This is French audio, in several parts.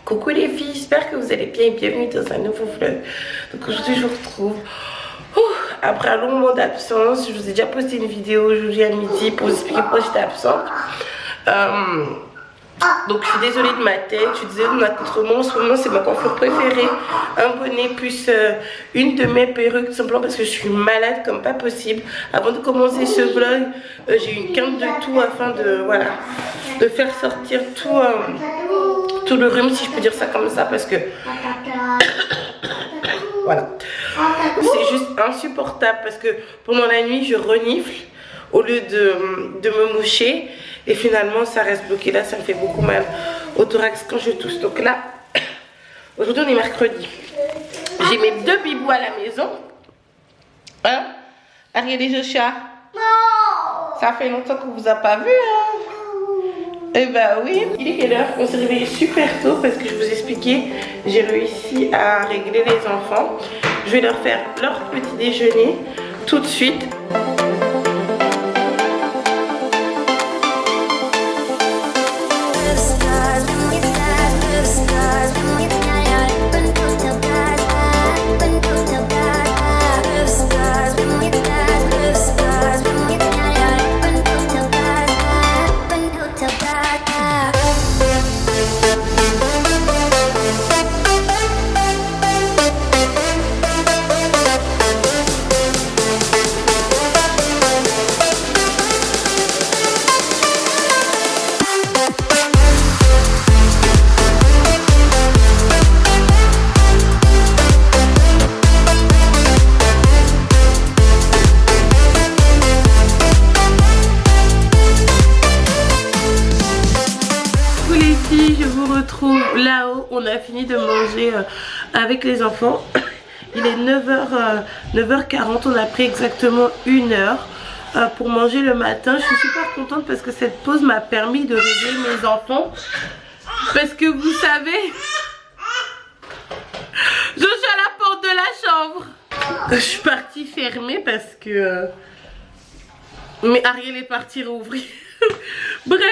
Coucou les filles, j'espère que vous allez bien et bienvenue dans un nouveau vlog. Donc aujourd'hui je vous retrouve après un long moment d'absence. Je vous ai déjà posté une vidéo aujourd'hui à midi pour vous expliquer pourquoi j'étais absente. Donc je suis désolée de ma tête, je suis désolée de ma contre-moi. En ce moment c'est ma coiffure préférée. Un bonnet plus une de mes perruques, tout simplement parce que je suis malade comme pas possible. Avant de commencer ce vlog, j'ai eu une quinte de tout afin de, voilà, de faire sortir tout le rhume, si je peux dire ça comme ça, parce que voilà, c'est juste insupportable parce que pendant la nuit je renifle au lieu de me moucher et finalement ça reste bloqué. Là ça me fait beaucoup mal au thorax quand je tousse. Donc là aujourd'hui on est mercredi, j'ai mes deux bibous à la maison, hein, Ariel et Joshua. Ça fait longtemps qu'on vous a pas vu, hein. Eh bah oui. Il est quelle heure? On s'est réveillé super tôt parce que je vous expliquais, j'ai réussi à régler les enfants. Je vais leur faire leur petit déjeuner tout de suite. Là-haut, on a fini de manger avec les enfants. Il est 9h40, on a pris exactement 1 heure pour manger le matin. Je suis super contente parce que cette pause m'a permis de régler mes enfants. Parce que vous savez, je suis à la porte de la chambre. Je suis partie fermer parce que... mais Ariel est parti rouvrir. Bref.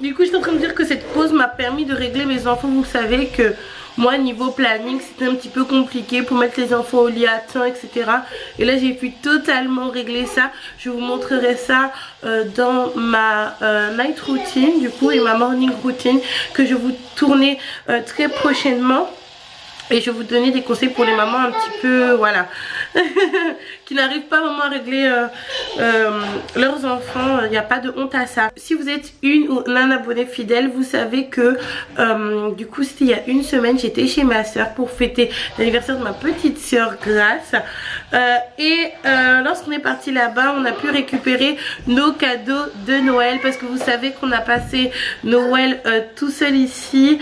Du coup je suis en train de dire que cette pause m'a permis de régler mes enfants. Vous savez que moi niveau planning c'était un petit peu compliqué pour mettre les enfants au lit à temps, etc. Et là j'ai pu totalement régler ça. Je vous montrerai ça dans ma night routine du coup et ma morning routine que je vais vous tourner très prochainement. Et je vais vous donner des conseils pour les mamans un petit peu, voilà, qui n'arrivent pas vraiment à régler leurs enfants. Il n'y a pas de honte à ça. Si vous êtes une ou un abonné fidèle, vous savez que du coup c'était il y a 1 semaine, j'étais chez ma soeur pour fêter l'anniversaire de ma petite soeur Grace. Lorsqu'on est parti là-bas, on a pu récupérer nos cadeaux de Noël parce que vous savez qu'on a passé Noël tout seul ici.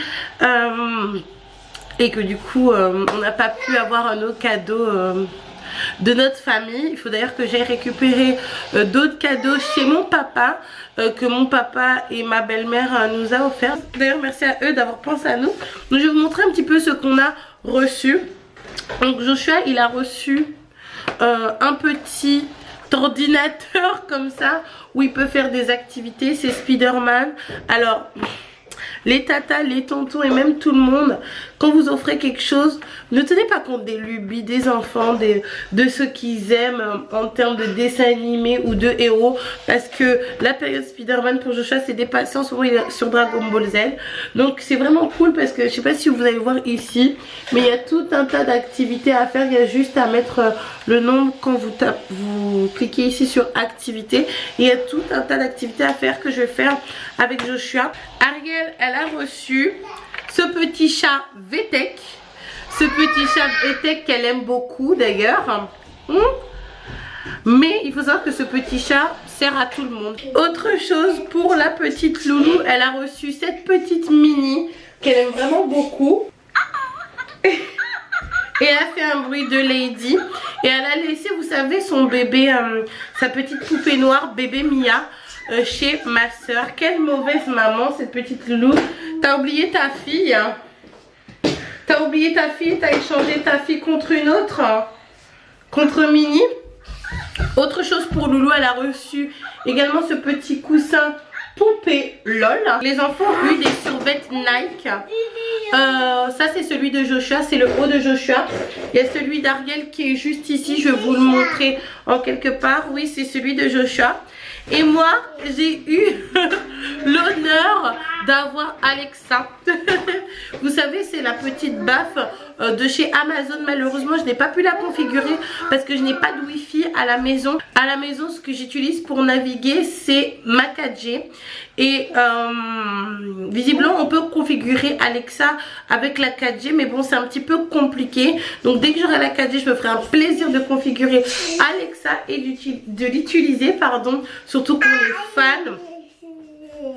Et que du coup on n'a pas pu avoir nos cadeaux de notre famille. Il faut d'ailleurs que j'aille récupérer d'autres cadeaux chez mon papa que mon papa et ma belle-mère nous a offert. D'ailleurs merci à eux d'avoir pensé à nous. Donc je vais vous montrer un petit peu ce qu'on a reçu. Donc Joshua il a reçu un petit ordinateur comme ça où il peut faire des activités. C'est Spider-Man. Alors les tatas, les tontons et même tout le monde, quand vous offrez quelque chose, ne tenez pas compte des lubies des enfants, de ce qu'ils aiment en termes de dessins animés ou de héros. Parce que la période Spider-Man pour Joshua s'est dépassée en ce moment sur Dragon Ball Z. Donc c'est vraiment cool parce que je sais pas si vous allez voir ici, mais il y a tout un tas d'activités à faire. Il y a juste à mettre le nombre quand vous cliquez ici sur activité. Il y a tout un tas d'activités à faire que je vais faire avec Joshua. Ariel, elle a reçu ce petit chat VTech. Ce petit chat VTech qu'elle aime beaucoup d'ailleurs. Mais il faut savoir que ce petit chat sert à tout le monde. Autre chose pour la petite Loulou, elle a reçu cette petite mini qu'elle aime vraiment beaucoup. Et elle a fait un bruit de lady. Et elle a laissé, vous savez, son bébé, sa petite poupée noire, bébé Mia, chez ma soeur. Quelle mauvaise maman cette petite Loulou. T'as oublié ta fille, hein. T'as oublié ta fille, t'as échangé ta fille contre une autre, hein. Contre Mini. Autre chose pour Loulou, elle a reçu également ce petit coussin poupée LOL. Les enfants ont eu des survêtements Nike. Ça c'est celui de Joshua, c'est le haut de Joshua. Il y a celui d'Ariel qui est juste ici, je vais vous le montrer en quelque part. Oui, c'est celui de Joshua. Et moi, j'ai eu l'honneur d'avoir Alexa. Vous savez, c'est la petite baffe de chez Amazon. Malheureusement, je n'ai pas pu la configurer parce que je n'ai pas de wifi à la maison. À la maison, ce que j'utilise pour naviguer, c'est ma 4G. Et visiblement, on peut configurer Alexa avec la 4G. Mais bon, c'est un petit peu compliqué. Donc, dès que j'aurai la 4G, je me ferai un plaisir de configurer Alexa et de l'utiliser, pardon. Surtout qu'on est fan.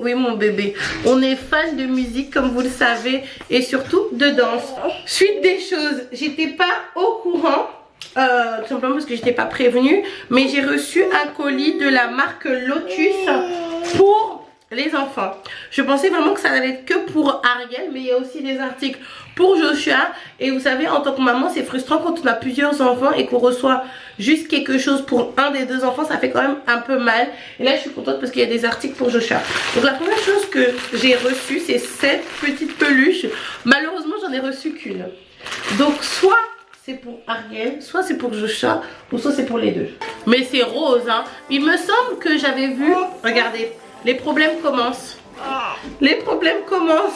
Oui mon bébé, on est fan de musique comme vous le savez et surtout de danse. Suite des choses, j'étais pas au courant tout simplement parce que j'étais pas prévenue, mais j'ai reçu un colis de la marque Lotus pour les enfants. Je pensais vraiment que ça allait être que pour Ariel, mais il y a aussi des articles pour Joshua. Et vous savez, en tant que maman, c'est frustrant quand on a plusieurs enfants et qu'on reçoit juste quelque chose pour un des deux enfants, ça fait quand même un peu mal. Et là je suis contente parce qu'il y a des articles pour Joshua. Donc la première chose que j'ai reçue, c'est cette petite peluche. Malheureusement j'en ai reçu qu'une. Donc soit c'est pour Ariel, soit c'est pour Joshua, ou soit c'est pour les deux. Mais c'est rose hein. Il me semble que j'avais vu, regardez, les problèmes commencent. Les problèmes commencent.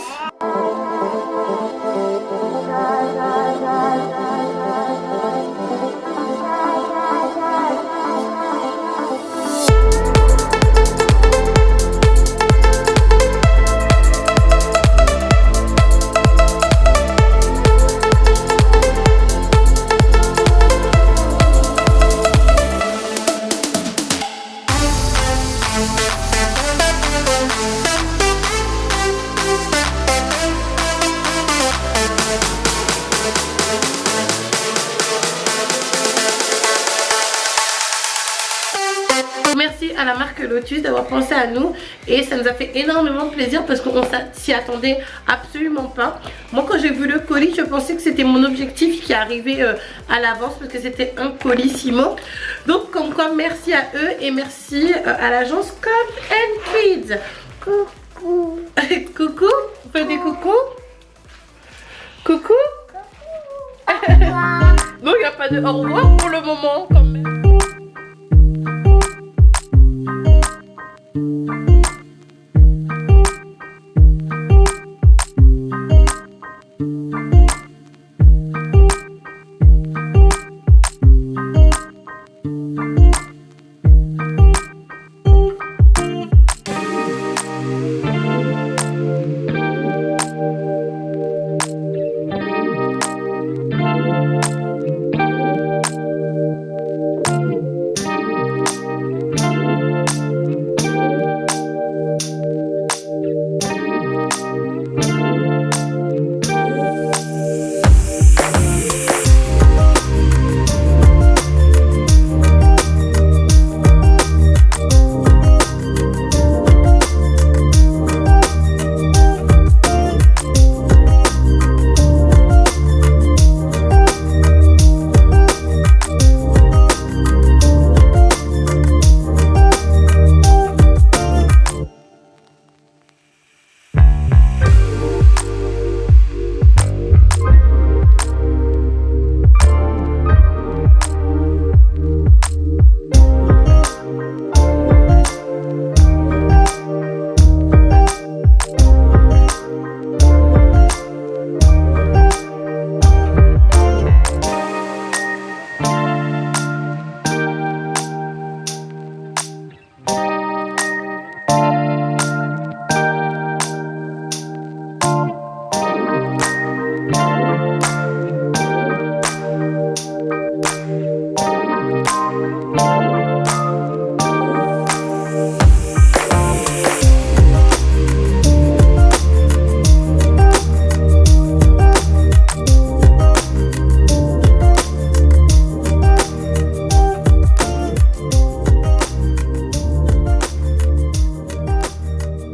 Merci à la marque Lotus d'avoir pensé à nous et ça nous a fait énormément de plaisir parce qu'on s'y attendait absolument pas. Moi quand j'ai vu le colis, je pensais que c'était mon objectif qui arrivait à l'avance parce que c'était un colissimo. Donc comme quoi merci à eux et merci à l'agence Cop & Kids. Coucou. Coucou. On fait des coucous. Coucou. Non, il n'y a pas de au revoir pour le moment quand même.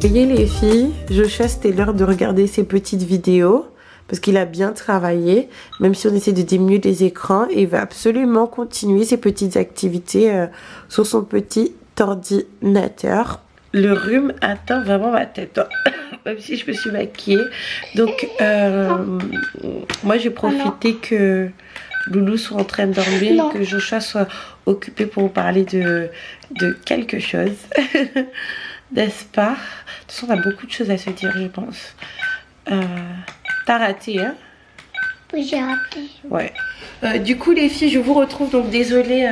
Voyez les filles, Joshua c'était l'heure de regarder ses petites vidéos parce qu'il a bien travaillé, même si on essaie de diminuer les écrans, et il va absolument continuer ses petites activités sur son petit ordinateur. Le rhume atteint vraiment ma tête, hein. Même si je me suis maquillée. Donc moi j'ai profité que Loulou soit en train de dormir, que Joshua soit occupé pour vous parler de quelque chose. N'est-ce pas? De toute façon on a beaucoup de choses à se dire, je pense. T'as raté, hein? Oui, j'ai raté. Ouais. Du coup les filles, je vous retrouve, donc désolée,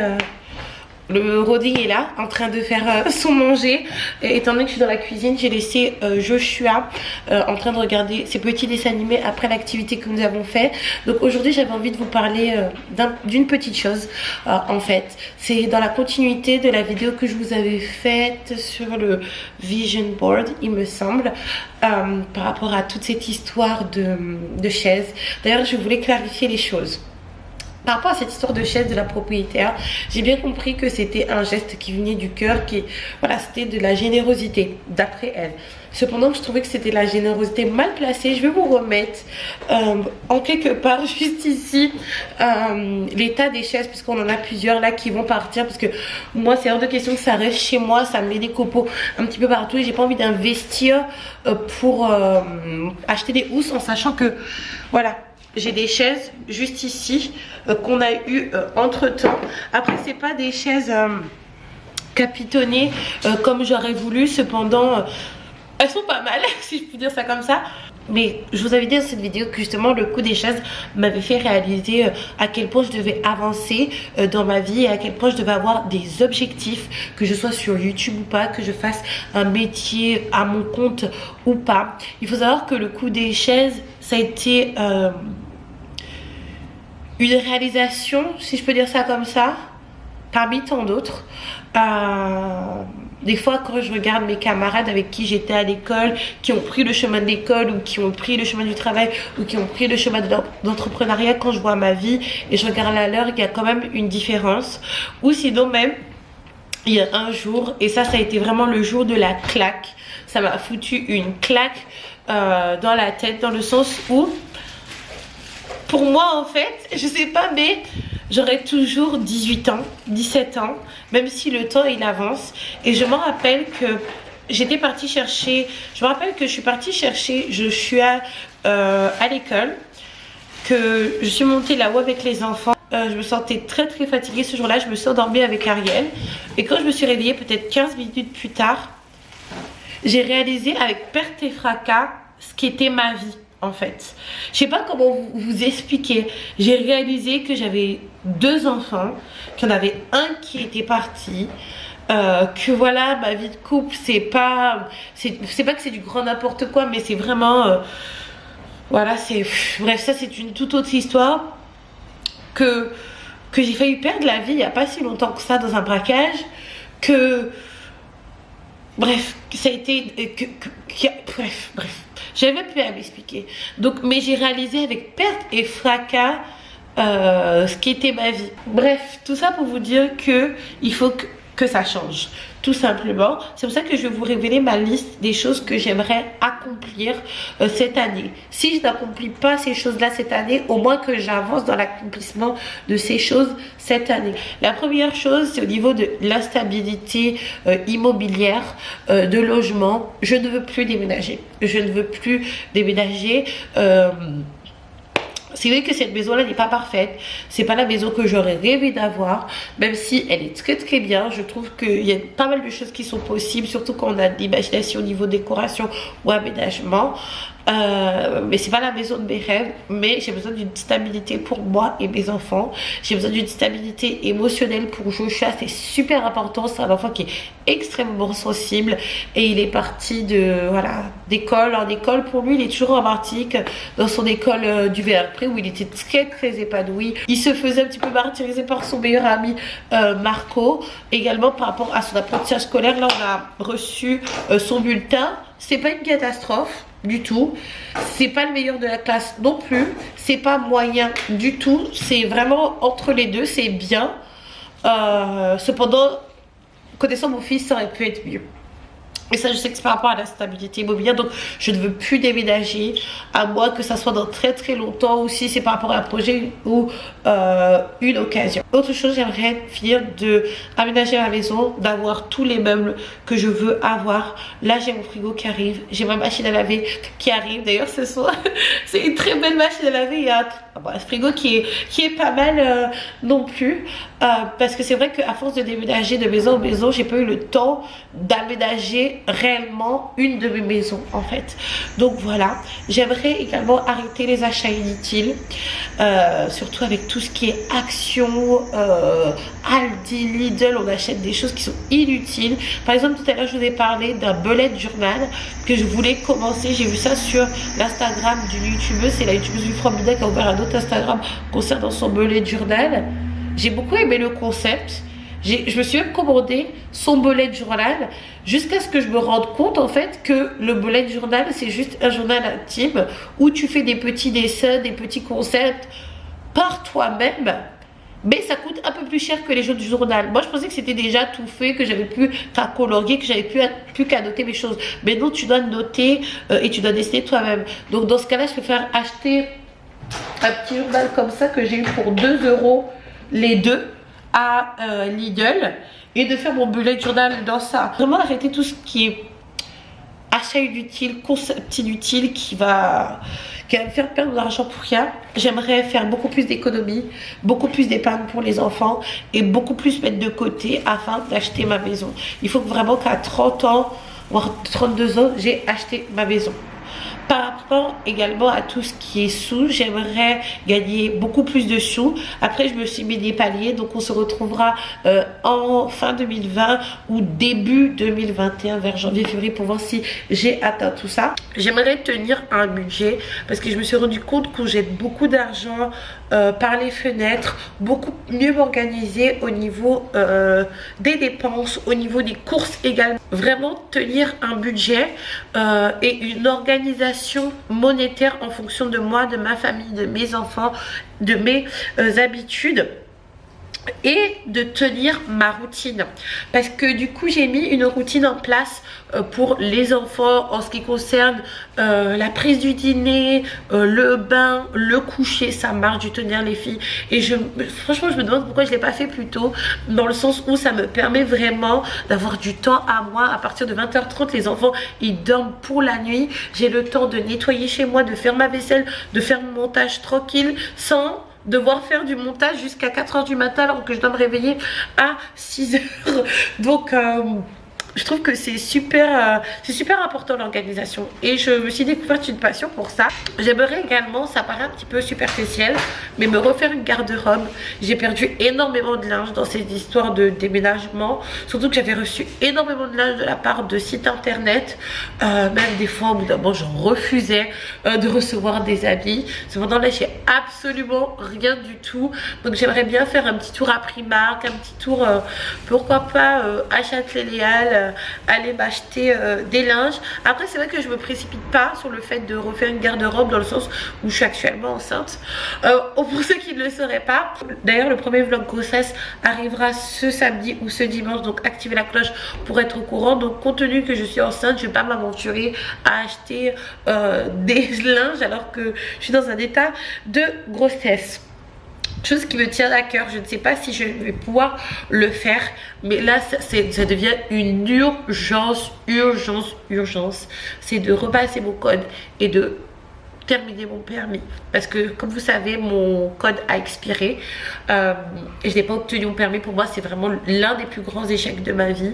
le Roddy est là en train de faire son manger. Et étant donné que je suis dans la cuisine, j'ai laissé Joshua en train de regarder ses petits dessins animés après l'activité que nous avons fait. Donc aujourd'hui j'avais envie de vous parler d'une petite chose. En fait, c'est dans la continuité de la vidéo que je vous avais faite sur le vision board, il me semble, par rapport à toute cette histoire de chaise. D'ailleurs je voulais clarifier les choses. Par rapport à cette histoire de chaise de la propriétaire, j'ai bien compris que c'était un geste qui venait du cœur, qui, voilà, c'était de la générosité, d'après elle. Cependant, je trouvais que c'était de la générosité mal placée. Je vais vous remettre en quelque part, juste ici, l'état des chaises, puisqu'on en a plusieurs là qui vont partir. Parce que moi, c'est hors de question que ça reste chez moi. Ça me met des copeaux un petit peu partout et j'ai pas envie d'investir pour acheter des housses en sachant que, voilà, j'ai des chaises juste ici qu'on a eu entre temps. Après c'est pas des chaises capitonnées comme j'aurais voulu. Cependant elles sont pas mal si je puis dire ça comme ça. Mais je vous avais dit dans cette vidéo que justement le coût des chaises m'avait fait réaliser à quel point je devais avancer dans ma vie et à quel point je devais avoir des objectifs, que je sois sur YouTube ou pas, que je fasse un métier à mon compte ou pas. Il faut savoir que le coût des chaises, ça a été une réalisation, si je peux dire ça comme ça, parmi tant d'autres. Des fois quand je regarde mes camarades avec qui j'étais à l'école, qui ont pris le chemin de l'école ou qui ont pris le chemin du travail ou qui ont pris le chemin de l'entrepreneuriat, quand je vois ma vie et je regarde la leur, il y a quand même une différence. Ou sinon même, il y a un jour, et ça a été vraiment le jour de la claque, ça m'a foutu une claque dans la tête, dans le sens où pour moi en fait, je sais pas, mais j'aurai toujours 18 ans, 17 ans, même si le temps il avance. Et je me rappelle que j'étais partie chercher, je me rappelle que je suis partie chercher Joshua à l'école, que je suis montée là-haut avec les enfants. Je me sentais très fatiguée ce jour-là, je me suis endormie avec Ariel. Et quand je me suis réveillée peut-être 15 minutes plus tard, j'ai réalisé avec perte et fracas ce qu'était ma vie. En fait, je sais pas comment vous expliquer. J'ai réalisé que j'avais 2 enfants, qu'il y en avait un qui était parti, que voilà, ma vie de couple, c'est pas que c'est du grand n'importe quoi, mais c'est vraiment voilà, c'est bref, ça c'est une toute autre histoire. Que j'ai failli perdre la vie il y a pas si longtemps que ça dans un braquage, que bref, ça a été bref. J'avais plus à m'expliquer. Donc, mais j'ai réalisé avec perte et fracas ce qu'était ma vie. Bref, tout ça pour vous dire que il faut que ça change. Tout simplement. C'est pour ça que je vais vous révéler ma liste des choses que j'aimerais accomplir cette année. Si je n'accomplis pas ces choses-là cette année, au moins que j'avance dans l'accomplissement de ces choses cette année. La première chose, c'est au niveau de l'instabilité immobilière, de logement. Je ne veux plus déménager. Je ne veux plus déménager. C'est vrai que cette maison-là n'est pas parfaite. C'est pas la maison que j'aurais rêvé d'avoir. Même si elle est très bien. Je trouve qu'il y a pas mal de choses qui sont possibles. Surtout quand on a de l'imagination au niveau décoration ou aménagement. Mais c'est pas la maison de mes rêves. Mais j'ai besoin d'une stabilité pour moi et mes enfants. J'ai besoin d'une stabilité émotionnelle pour Joshua. C'est super important. C'est un enfant qui est extrêmement sensible. Et il est parti de, voilà, d'école en école. Pour lui, il est toujours en Martinique, dans son école du Verpré, où il était très épanoui. Il se faisait un petit peu martyriser par son meilleur ami Marco. Également par rapport à son apprentissage scolaire. Là, on a reçu son bulletin. C'est pas une catastrophe du tout. C'est pas le meilleur de la classe non plus. C'est pas moyen du tout. C'est vraiment entre les deux. C'est bien. Cependant, connaissant mon fils, ça aurait pu être mieux. Et ça, je sais que c'est par rapport à la stabilité immobilière, donc je ne veux plus déménager, à moins que ça soit dans très très longtemps, ou si c'est par rapport à un projet ou une occasion. Autre chose, j'aimerais finir de aménager ma maison, d'avoir tous les meubles que je veux avoir. Là, j'ai mon frigo qui arrive, j'ai ma machine à laver qui arrive. D'ailleurs, ce soir, c'est une très belle machine à laver. Il y a un frigo qui est pas mal non plus, parce que c'est vrai qu'à force de déménager de maison en maison, j'ai pas eu le temps d'aménager réellement une de mes maisons en fait. Donc voilà, j'aimerais également arrêter les achats inutiles, surtout avec tout ce qui est Action, Aldi, Lidl. On achète des choses qui sont inutiles. Par exemple, tout à l'heure je vous ai parlé d'un bullet journal que je voulais commencer. J'ai vu ça sur l'Instagram d'une youtubeuse, c'est la youtubeuse Fromida qui a ouvert un autre Instagram concernant son bullet journal. J'ai beaucoup aimé le concept. Je me suis même commandé son bullet journal jusqu'à ce que je me rende compte en fait que le bullet journal c'est juste un journal intime où tu fais des petits dessins, des petits concepts par toi-même, mais ça coûte un peu plus cher que les jeux du journal. Moi je pensais que c'était déjà tout fait, que j'avais plus qu'à colorier, que j'avais plus qu'à noter mes choses, mais non, tu dois noter et tu dois dessiner toi-même. Donc dans ce cas là je préfère acheter un petit journal comme ça que j'ai eu pour 2 € les deux à Lidl, et de faire mon bullet journal dans ça. Vraiment arrêter tout ce qui est achat inutile, concept inutile qui va me faire perdre de l'argent pour rien. J'aimerais faire beaucoup plus d'économies, beaucoup plus d'épargne pour les enfants et beaucoup plus mettre de côté afin d'acheter ma maison. Il faut vraiment qu'à 30 ans, voire 32 ans, j'ai acheté ma maison. Par rapport également à tout ce qui est sous, j'aimerais gagner beaucoup plus de sous. Après, je me suis mis des paliers, donc on se retrouvera en fin 2020 ou début 2021, vers janvier-février, pour voir si j'ai atteint tout ça. J'aimerais tenir un budget parce que je me suis rendu compte qu'on jette beaucoup d'argent par les fenêtres, beaucoup mieux m'organiser au niveau des dépenses, au niveau des courses également. Vraiment tenir un budget et une organisation monétaire en fonction de moi, de ma famille, de mes enfants, de mes habitudes, et de tenir ma routine, parce que du coup j'ai mis une routine en place pour les enfants en ce qui concerne la prise du dîner, le bain, le coucher. Ça marche du tenir les filles, et franchement je me demande pourquoi je l'ai pas fait plus tôt, dans le sens où ça me permet vraiment d'avoir du temps à moi. À partir de 20h30 les enfants ils dorment pour la nuit, j'ai le temps de nettoyer chez moi, de faire ma vaisselle, de faire mon montage tranquille, sans devoir faire du montage jusqu'à 4h du matin alors que je dois me réveiller à 6h. Donc je trouve que c'est super important l'organisation, et je me suis découverte une passion pour ça. J'aimerais également, ça paraît un petit peu superficiel, mais me refaire une garde-robe. J'ai perdu énormément de linge dans ces histoires de déménagement, surtout que j'avais reçu énormément de linge de la part de sites internet, même des fois au bout d'un moment j'en refusais de recevoir des habits. Cependant là j'ai absolument rien du tout, donc j'aimerais bien faire un petit tour à Primark, un petit tour pourquoi pas à Châtelet-Léal, aller m'acheter des linges. Après c'est vrai que je me précipite pas sur le fait de refaire une garde-robe, dans le sens où je suis actuellement enceinte. Pour ceux qui ne le sauraient pas, d'ailleurs le premier vlog grossesse arrivera ce samedi ou ce dimanche, donc activez la cloche pour être au courant. Donc compte tenu que je suis enceinte, je vais pas m'aventurer à acheter des linges alors que je suis dans un état de grossesse. Chose qui me tient à cœur. Je ne sais pas si je vais pouvoir le faire, mais là ça devient une urgence. C'est de repasser mon code et de terminer mon permis, parce que comme vous savez mon code a expiré et je n'ai pas obtenu mon permis. Pour moi c'est vraiment l'un des plus grands échecs de ma vie,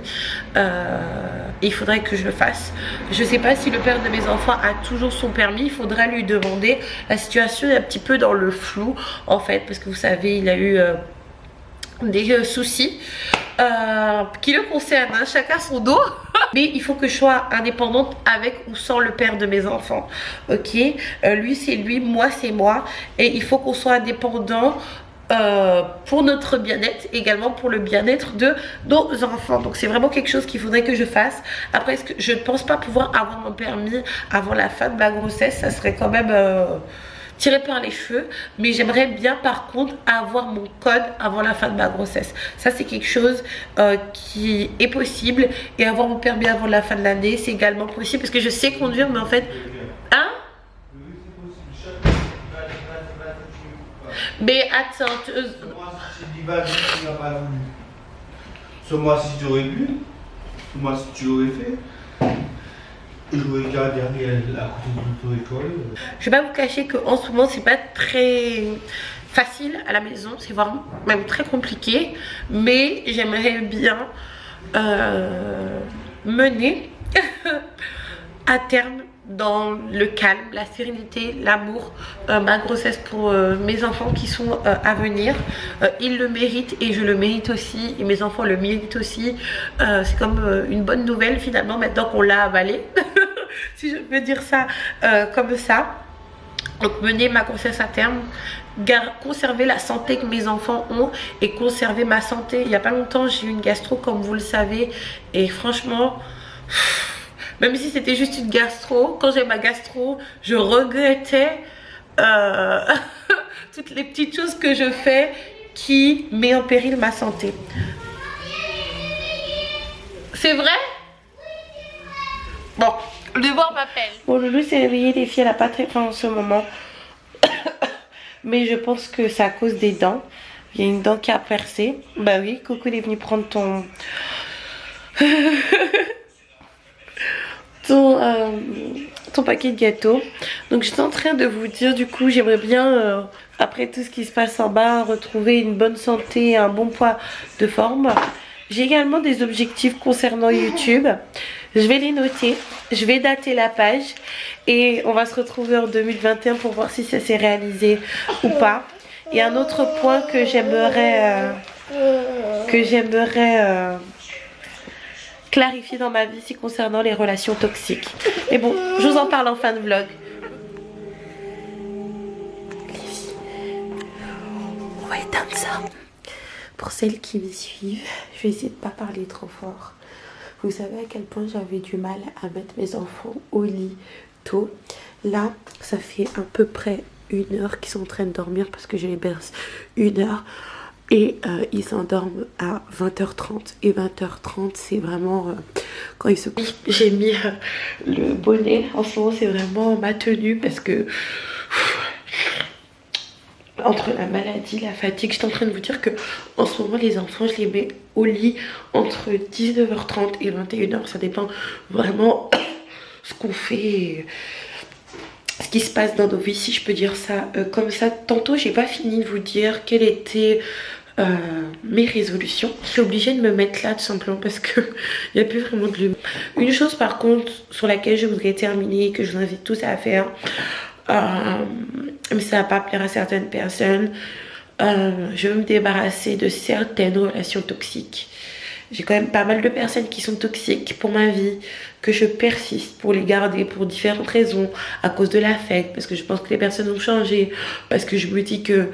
et il faudrait que je le fasse. Je sais pas si le père de mes enfants a toujours son permis, il faudra lui demander. La situation est un petit peu dans le flou en fait, parce que vous savez il a eu des soucis qui le concernent, hein, chacun son dos. Mais il faut que je sois indépendante avec ou sans le père de mes enfants, ok. Lui c'est lui, moi c'est moi, et il faut qu'on soit indépendant pour notre bien-être, également pour le bien-être de nos enfants. Donc c'est vraiment quelque chose qu'il faudrait que je fasse. Après je ne pense pas pouvoir avoir mon permis avant la fin de ma grossesse, ça serait quand même tiré par les cheveux, mais j'aimerais bien par contre avoir mon code avant la fin de ma grossesse. Ça c'est quelque chose qui est possible, et avoir mon permis avant la fin de l'année c'est également possible, parce que je sais conduire, mais en fait hein. Mais attends, ce mois-ci tu aurais pu, ce mois-ci tu l'aurais fait. J'aurais gardé à côté de notre école. Je vais pas vous cacher qu'en ce moment c'est pas très facile à la maison, c'est vraiment même très compliqué, mais j'aimerais bien mener à terme dans le calme, la sérénité, l'amour, ma grossesse pour mes enfants qui sont à venir. Ils le méritent et je le mérite aussi, et mes enfants le méritent aussi. C'est comme une bonne nouvelle finalement maintenant qu'on l'a avalé, si je peux dire ça comme ça. Donc mener ma grossesse à terme, conserver la santé que mes enfants ont et conserver ma santé. Il n'y a pas longtemps j'ai eu une gastro comme vous le savez, et franchement même si c'était juste une gastro, quand j'ai ma gastro, je regrettais toutes les petites choses que je fais qui mettent en péril ma santé. C'est vrai? Bon, le devoir m'appelle. Bon, Loulou s'est réveillée, les filles, elle n'a pas très faim en ce moment. Mais je pense que c'est à cause des dents. Il y a une dent qui a percé. Bah oui, Coco est venue prendre ton... ton paquet de gâteaux. Donc j'étais en train de vous dire, du coup j'aimerais bien après tout ce qui se passe en bas, retrouver une bonne santé, un bon poids de forme. J'ai également des objectifs concernant YouTube. Je vais les noter, je vais dater la page et on va se retrouver en 2021 pour voir si ça s'est réalisé ou pas. Et un autre point que j'aimerais clarifier dans ma vie, c'est concernant les relations toxiques. Mais bon, je vous en parle en fin de vlog. Les filles, on va éteindre ça. Pour celles qui me suivent, je vais essayer de pas parler trop fort. Vous savez à quel point j'avais du mal à mettre mes enfants au lit tôt. Là, ça fait à peu près 1 heure qu'ils sont en train de dormir parce que je les berce 1 heure. Et ils s'endorment à 20h30. Et 20h30, c'est vraiment quand ils se couchent. J'ai mis le bonnet. En ce moment, c'est vraiment ma tenue parce que entre la maladie, la fatigue, j'étais en train de vous dire que en ce moment, les enfants, je les mets au lit entre 19h30 et 21h. Ça dépend vraiment ce qu'on fait, ce qui se passe dans nos vies, si je peux dire ça comme ça. Tantôt, j'ai pas fini de vous dire quelle était... mes résolutions. Je suis obligée de me mettre là tout simplement parce que il n'y a plus vraiment de lumière. Une chose par contre sur laquelle je voudrais terminer, que je vous invite tous à faire, mais ça va pas plaire à certaines personnes, je veux me débarrasser de certaines relations toxiques. J'ai quand même pas mal de personnes qui sont toxiques pour ma vie, que je persiste pour les garder pour différentes raisons, à cause de l'affect, parce que je pense que les personnes ont changé, parce que je me dis que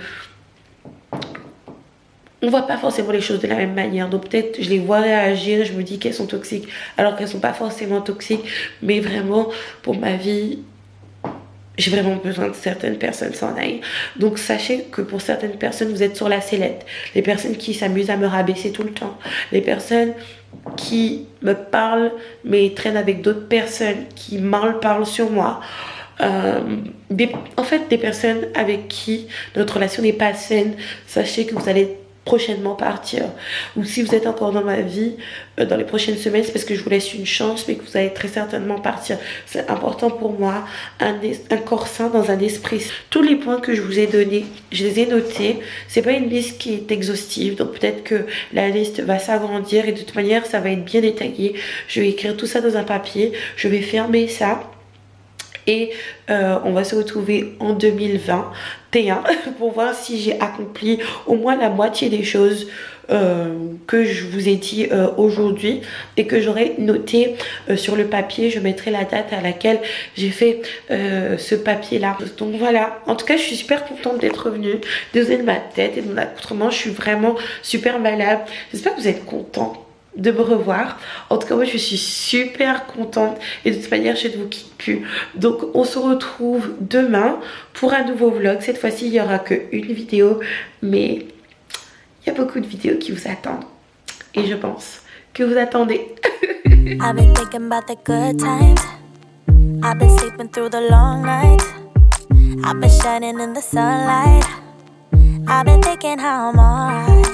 on voit pas forcément les choses de la même manière. Donc peut-être je les vois réagir, je me dis qu'elles sont toxiques alors qu'elles sont pas forcément toxiques. Mais vraiment pour ma vie, j'ai vraiment besoin que certaines personnes s'en aillent. Donc sachez que pour certaines personnes, vous êtes sur la sellette. Les personnes qui s'amusent à me rabaisser tout le temps. Les personnes qui me parlent mais traînent avec d'autres personnes qui mal parlent sur moi. En fait des personnes avec qui notre relation n'est pas saine. Sachez que vous allez prochainement partir, ou si vous êtes encore dans ma vie dans les prochaines semaines, c'est parce que je vous laisse une chance, mais que vous allez très certainement partir. C'est important pour moi, un corps sain dans un esprit. Tous les points que je vous ai donnés, je les ai notés. C'est pas une liste qui est exhaustive, donc peut-être que la liste va s'agrandir et de toute manière ça va être bien détaillé. Je vais écrire tout ça dans un papier, je vais fermer ça. Et on va se retrouver en 2021 pour voir si j'ai accompli au moins la moitié des choses que je vous ai dit aujourd'hui et que j'aurai noté sur le papier. Je mettrai la date à laquelle j'ai fait ce papier là. Donc voilà, en tout cas je suis super contente d'être revenue, désolée de ma tête et de mon accoutrement. Je suis vraiment super malade. J'espère que vous êtes contents de me revoir. En tout cas, moi je suis super contente et de toute manière je ne vous quitte plus. Donc on se retrouve demain pour un nouveau vlog. Cette fois-ci il n'y aura qu'une vidéo, mais il y a beaucoup de vidéos qui vous attendent et je pense que vous attendez. I've been thinking about the good times. I've been sleeping through the long nights. I've been shining in the sunlight. I've been thinking how I'm alright.